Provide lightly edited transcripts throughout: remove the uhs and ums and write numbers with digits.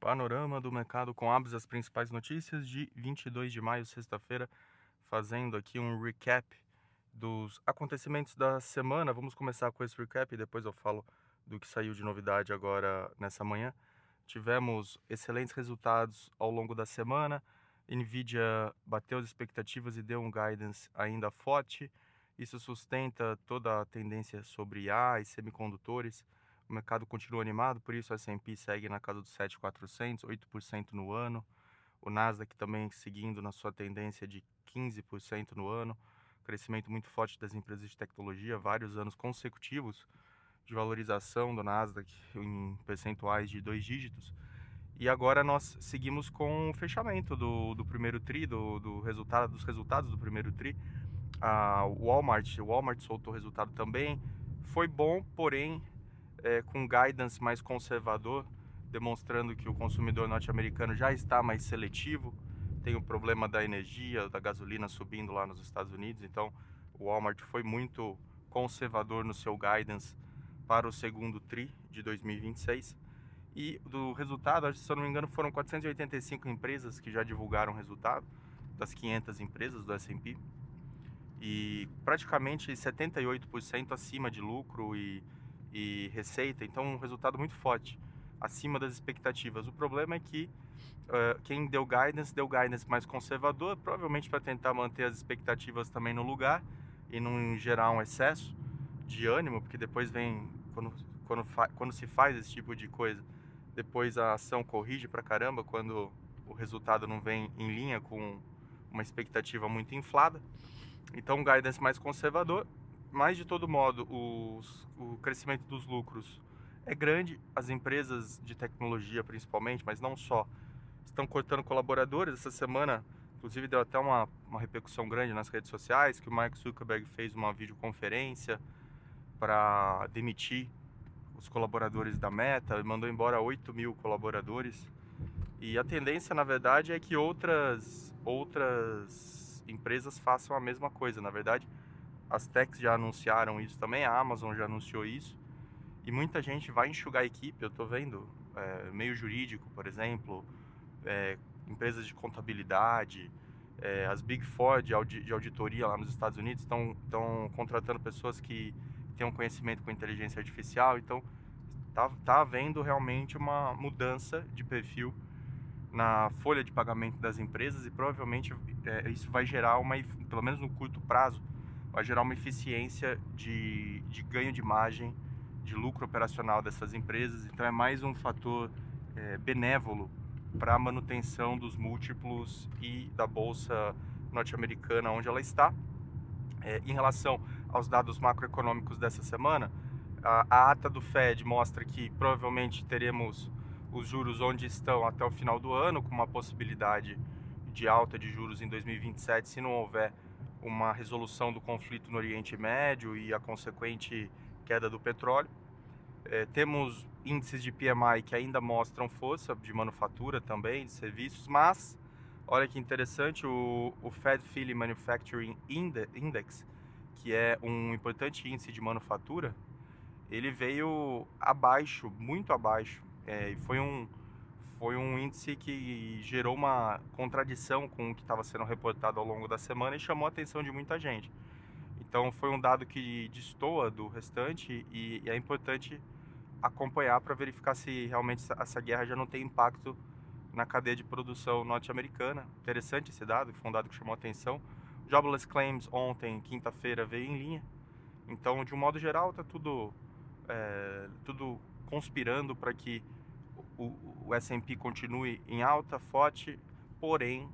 Panorama do mercado com abas as principais notícias de 22 de maio, sexta-feira, fazendo aqui um recap dos acontecimentos da semana. Vamos começar com esse recap e depois eu falo do que saiu de novidade agora nessa manhã. Tivemos excelentes resultados ao longo da semana. Nvidia bateu as expectativas e deu um guidance ainda forte. Isso sustenta toda a tendência sobre IA e semicondutores. O mercado continua animado, por isso o S&P segue na casa dos 7.400, 8% no ano. O Nasdaq também seguindo na sua tendência de 15% no ano. Crescimento muito forte das empresas de tecnologia, vários anos consecutivos de valorização do Nasdaq em percentuais de 2 dígitos. E agora nós seguimos com o fechamento do primeiro TRI, dos resultados do primeiro TRI. O Walmart soltou resultado também. Foi bom, porém com guidance mais conservador, demonstrando que o consumidor norte-americano já está mais seletivo. Tem o problema da energia, da gasolina subindo lá nos Estados Unidos, então o Walmart foi muito conservador no seu guidance para o segundo TRI de 2026. E do resultado, se eu não me engano, foram 485 empresas que já divulgaram o resultado, das 500 empresas do S&P, e praticamente 78% acima de lucro e receita, então um resultado muito forte, acima das expectativas. O problema é que quem deu guidance mais conservador, provavelmente para tentar manter as expectativas também no lugar e não gerar um excesso de ânimo, porque depois vem, quando se faz esse tipo de coisa, depois a ação corrige pra caramba quando o resultado não vem em linha com uma expectativa muito inflada. Então, um guidance mais conservador, mas de todo modo, o crescimento dos lucros é grande. As empresas de tecnologia, principalmente, mas não só, estão cortando colaboradores. Essa semana, inclusive, deu até uma repercussão grande nas redes sociais, que o Mark Zuckerberg fez uma videoconferência para demitir os colaboradores da Meta, mandou embora 8.000 colaboradores. E a tendência, na verdade, é que outras empresas façam a mesma coisa. Na verdade, as techs já anunciaram isso também, a Amazon já anunciou isso. E muita gente vai enxugar a equipe, eu estou vendo, meio jurídico, por exemplo, empresas de contabilidade, as Big Four de auditoria lá nos Estados Unidos estão contratando pessoas que tenham conhecimento com inteligência artificial. Então, tá havendo realmente uma mudança de perfil na folha de pagamento das empresas e provavelmente isso vai gerar pelo menos no curto prazo, vai gerar uma eficiência de ganho de margem, de lucro operacional dessas empresas. Então é mais um fator benévolo para a manutenção dos múltiplos e da bolsa norte-americana onde ela está. Em relação aos dados macroeconômicos dessa semana, a ata do Fed mostra que provavelmente teremos os juros onde estão até o final do ano, com uma possibilidade de alta de juros em 2027, se não houver uma resolução do conflito no Oriente Médio e a consequente queda do petróleo. Temos índices de PMI que ainda mostram força, de manufatura também, de serviços, mas olha que interessante, o Fed Philly Manufacturing Index, que é um importante índice de manufatura, ele veio abaixo, muito abaixo. Foi um índice que gerou uma contradição com o que estava sendo reportado ao longo da semana e chamou a atenção de muita gente. Então foi um dado que destoa do restante e é importante acompanhar para verificar se realmente essa guerra já não tem impacto na cadeia de produção norte-americana. Interessante esse dado, foi um dado que chamou a atenção. Jobless Claims ontem, quinta-feira, veio em linha. Então, de um modo geral, está tudo conspirando para que o S&P continue em alta, forte, porém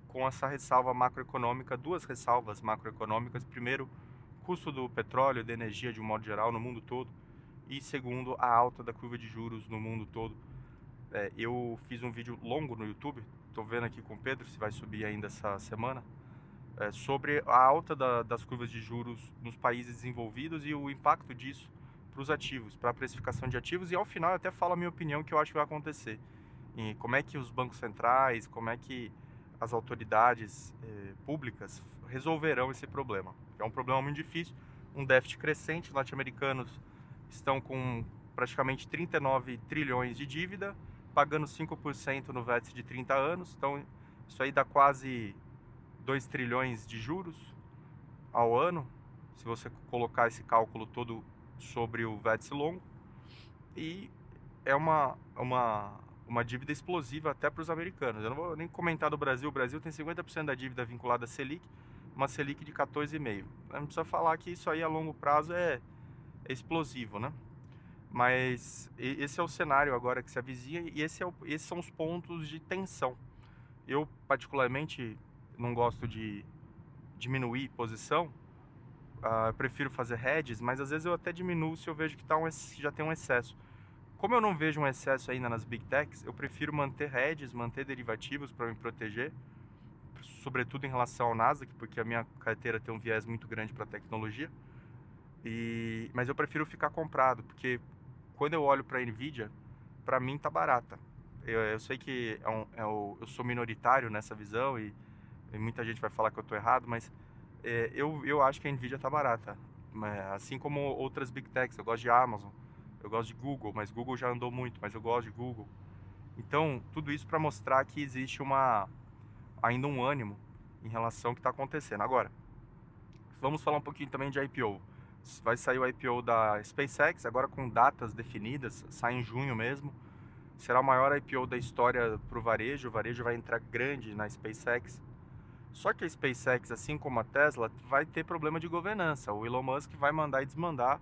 com essa ressalva macroeconômica, duas ressalvas macroeconômicas. Primeiro, custo do petróleo e da energia de um modo geral no mundo todo, e segundo, a alta da curva de juros no mundo todo. Eu fiz um vídeo longo no YouTube, estou vendo aqui com o Pedro, se vai subir ainda essa semana, sobre a alta das curvas de juros nos países desenvolvidos e o impacto disso para os ativos, para a precificação de ativos. E ao final eu até falo a minha opinião, que eu acho que vai acontecer, e como é que os bancos centrais, como é que as autoridades públicas resolverão esse problema. É um problema muito difícil, um déficit crescente. Os norte-americanos estão com praticamente 39 trilhões de dívida, pagando 5% no vértice de 30 anos, então isso aí dá quase 2 trilhões de juros ao ano, se você colocar esse cálculo todo sobre o vértice longo, e é uma dívida explosiva até para os americanos. Eu não vou nem comentar do Brasil. O Brasil tem 50% da dívida vinculada à Selic, uma Selic de 14,5%. Não precisa falar que isso aí a longo prazo é explosivo, né? Mas esse é o cenário agora que se avizinha e esses são os pontos de tensão. Eu, particularmente, não gosto de diminuir posição, prefiro fazer hedges, mas às vezes eu até diminuo se eu vejo que já tem um excesso. Como eu não vejo um excesso ainda nas Big Techs, eu prefiro manter hedges, manter derivativos para me proteger, sobretudo em relação ao Nasdaq, porque a minha carteira tem um viés muito grande para tecnologia. Mas eu prefiro ficar comprado, porque quando eu olho para a Nvidia, para mim tá barata. Eu sei que eu sou minoritário nessa visão e muita gente vai falar que eu estou errado, mas eu acho que a Nvidia tá barata. Assim como outras Big Techs, eu gosto de Amazon, eu gosto de Google, mas Google já andou muito, mas eu gosto de Google. Então, tudo isso para mostrar que existe ainda um ânimo em relação ao que está acontecendo. Agora, vamos falar um pouquinho também de IPO. Vai sair o IPO da SpaceX, agora com datas definidas, sai em junho mesmo. Será o maior IPO da história para o varejo vai entrar grande na SpaceX. Só que a SpaceX, assim como a Tesla, vai ter problema de governança. O Elon Musk vai mandar e desmandar.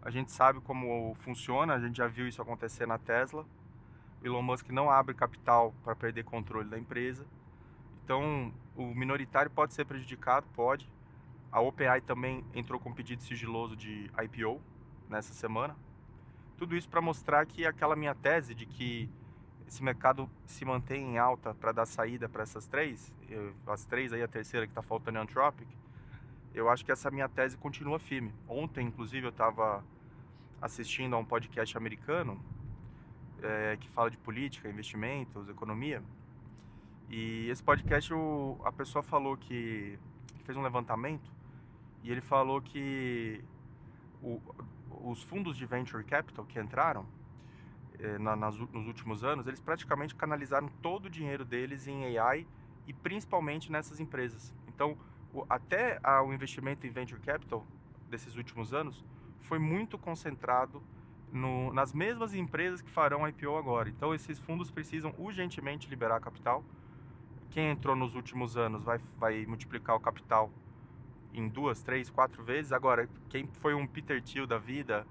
A gente sabe como funciona, a gente já viu isso acontecer na Tesla. O Elon Musk não abre capital para perder controle da empresa. Então, o minoritário pode ser prejudicado, pode. A OpenAI também entrou com pedido sigiloso de IPO nessa semana. Tudo isso para mostrar que aquela minha tese de que esse mercado se mantém em alta para dar saída para essas três, as três aí, a terceira que está faltando é Anthropic, eu acho que essa minha tese continua firme. Ontem, inclusive, eu estava assistindo a um podcast americano que fala de política, investimentos, economia. E esse podcast, a pessoa falou que fez um levantamento e ele falou que os fundos de venture capital que entraram nos últimos anos, eles praticamente canalizaram todo o dinheiro deles em AI e principalmente nessas empresas. Então, até o investimento em venture capital desses últimos anos foi muito concentrado nas mesmas empresas que farão IPO agora. Então, esses fundos precisam urgentemente liberar capital. Quem entrou nos últimos anos vai multiplicar o capital em 2, 3, 4 vezes. Agora, quem foi um Peter Thiel da vida,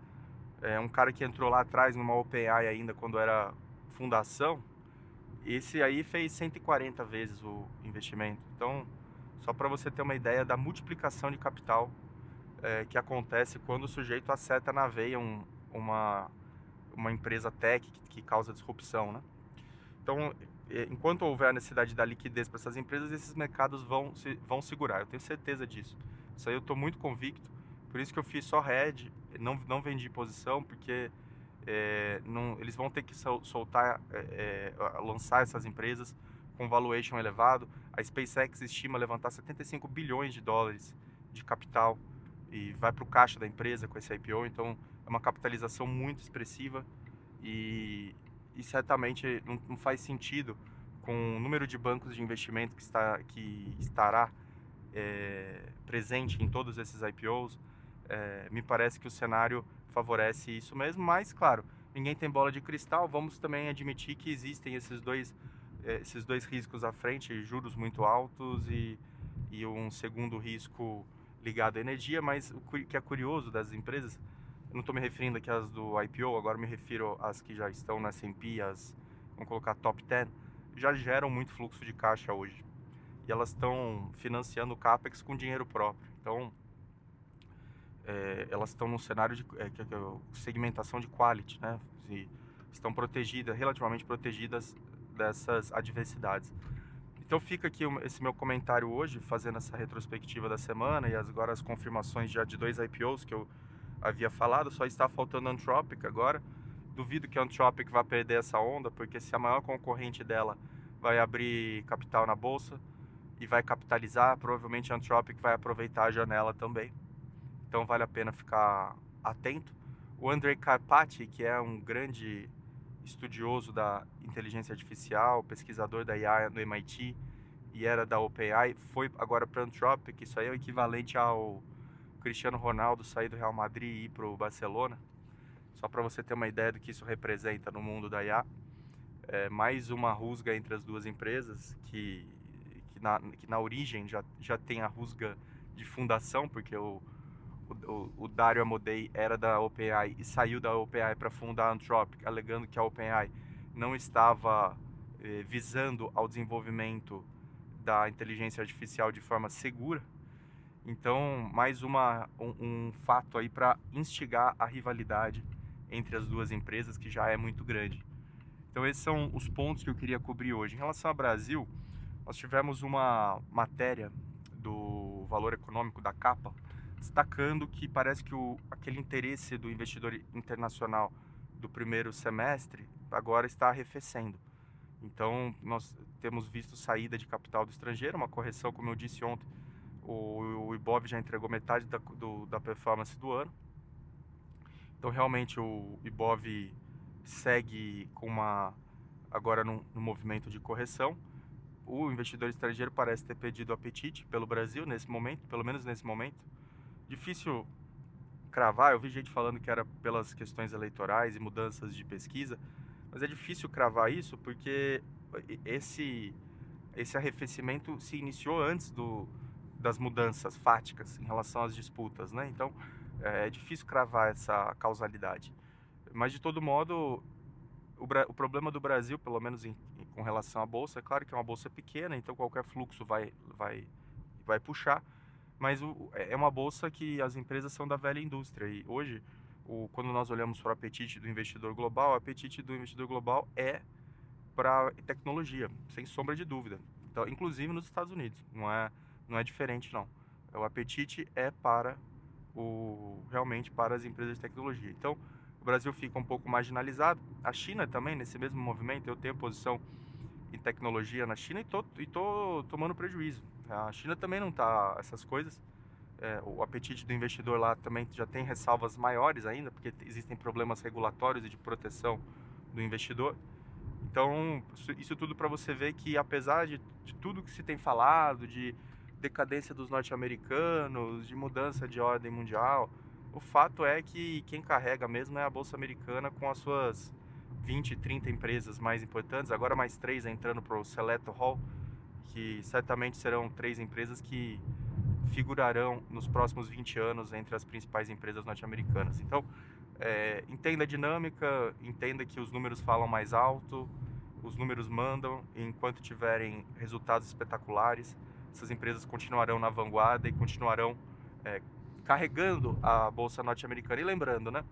um cara que entrou lá atrás numa OpenAI ainda quando era fundação, esse aí fez 140 vezes o investimento. Então, só para você ter uma ideia da multiplicação de capital que acontece quando o sujeito acerta na veia uma empresa tech que causa disrupção, né? Então, enquanto houver a necessidade da liquidez para essas empresas, esses mercados vão segurar. Eu tenho certeza disso. Isso aí eu estou muito convicto. Por isso que eu fiz só hedge, não vendi posição, porque eles vão ter que lançar essas empresas com valuation elevado. A SpaceX estima levantar 75 bilhões de dólares de capital e vai para o caixa da empresa com esse IPO. Então, é uma capitalização muito expressiva e certamente não faz sentido com o número de bancos de investimento que estará presente em todos esses IPOs. Me parece que o cenário favorece isso mesmo, mas claro, ninguém tem bola de cristal. Vamos também admitir que existem esses dois riscos à frente, juros muito altos e um segundo risco ligado à energia. Mas o que é curioso das empresas, eu não estou me referindo aqui às do IPO, agora me refiro às que já estão na S&P, vamos colocar top 10, já geram muito fluxo de caixa hoje. E elas estão financiando o CAPEX com dinheiro próprio. Então, elas estão num cenário de segmentação de quality, né? E estão relativamente protegidas dessas adversidades. Então fica aqui esse meu comentário hoje, fazendo essa retrospectiva da semana e agora as confirmações já de 2 IPOs que eu havia falado. Só está faltando a Anthropic agora. Duvido que a Anthropic vá perder essa onda, porque se a maior concorrente dela vai abrir capital na bolsa e vai capitalizar, provavelmente a Anthropic vai aproveitar a janela também. Então vale a pena ficar atento. O Andrej Karpathy, que é um grande estudioso da inteligência artificial, pesquisador da IA no MIT e era da OpenAI, foi agora para a Anthropic. Isso aí é o equivalente ao Cristiano Ronaldo sair do Real Madrid e ir para o Barcelona. Só para você ter uma ideia do que isso representa no mundo da IA. É mais uma rusga entre as duas empresas, que na origem já tem a rusga de fundação, porque o Dario Amodei era da OpenAI e saiu da OpenAI para fundar a Anthropic, alegando que a OpenAI não estava visando ao desenvolvimento da inteligência artificial de forma segura. Então, mais um fato aí para instigar a rivalidade entre as duas empresas, que já é muito grande. Então, esses são os pontos que eu queria cobrir hoje. Em relação ao Brasil, nós tivemos uma matéria do Valor Econômico da Capa, destacando que parece que aquele interesse do investidor internacional do primeiro semestre agora está arrefecendo. Então, nós temos visto saída de capital do estrangeiro, uma correção, como eu disse ontem, o Ibov já entregou metade da performance do ano. Então, realmente, o Ibov segue agora num movimento de correção. O investidor estrangeiro parece ter perdido apetite pelo Brasil nesse momento, pelo menos nesse momento. Difícil cravar, eu vi gente falando que era pelas questões eleitorais e mudanças de pesquisa, mas é difícil cravar isso porque esse arrefecimento se iniciou antes das mudanças fáticas em relação às disputas, né? Então é difícil cravar essa causalidade. Mas de todo modo, o problema do Brasil, pelo menos com relação à bolsa, é claro que é uma bolsa pequena, então qualquer fluxo vai puxar, mas é uma bolsa que as empresas são da velha indústria. E hoje, quando nós olhamos para o apetite do investidor global, o apetite do investidor global é para tecnologia, sem sombra de dúvida. Então, inclusive nos Estados Unidos, não é diferente não. O apetite é realmente para as empresas de tecnologia. Então, o Brasil fica um pouco marginalizado. A China também, nesse mesmo movimento, eu tenho posição em tecnologia na China e tô tomando prejuízo. A China também não está essas coisas. O apetite do investidor lá também já tem ressalvas maiores ainda, porque existem problemas regulatórios e de proteção do investidor. Então, isso tudo para você ver que, apesar de tudo que se tem falado, de decadência dos norte-americanos, de mudança de ordem mundial, o fato é que quem carrega mesmo é a Bolsa Americana, com as suas 20, 30 empresas mais importantes, agora mais 3 entrando para o Seleto Hall, que certamente serão 3 empresas que figurarão nos próximos 20 anos entre as principais empresas norte-americanas. Então, entenda a dinâmica, entenda que os números falam mais alto, os números mandam, e enquanto tiverem resultados espetaculares, essas empresas continuarão na vanguarda e continuarão carregando a bolsa norte-americana. E lembrando, né,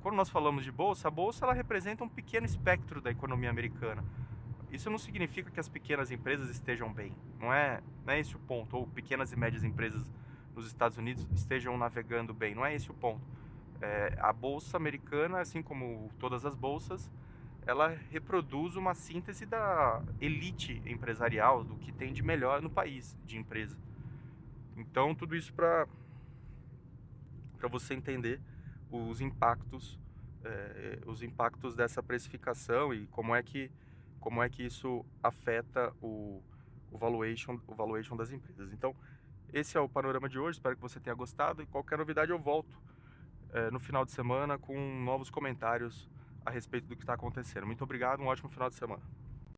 quando nós falamos de bolsa, a bolsa ela representa um pequeno espectro da economia americana. Isso não significa que as pequenas empresas estejam bem, não é esse o ponto, ou pequenas e médias empresas nos Estados Unidos estejam navegando bem, não é esse o ponto. A bolsa americana, assim como todas as bolsas, ela reproduz uma síntese da elite empresarial, do que tem de melhor no país de empresa. Então, tudo isso para você entender os impactos dessa precificação e como é que isso afeta o valuation das empresas. Então, esse é o panorama de hoje, espero que você tenha gostado, e qualquer novidade eu volto no final de semana com novos comentários a respeito do que está acontecendo. Muito obrigado, um ótimo final de semana.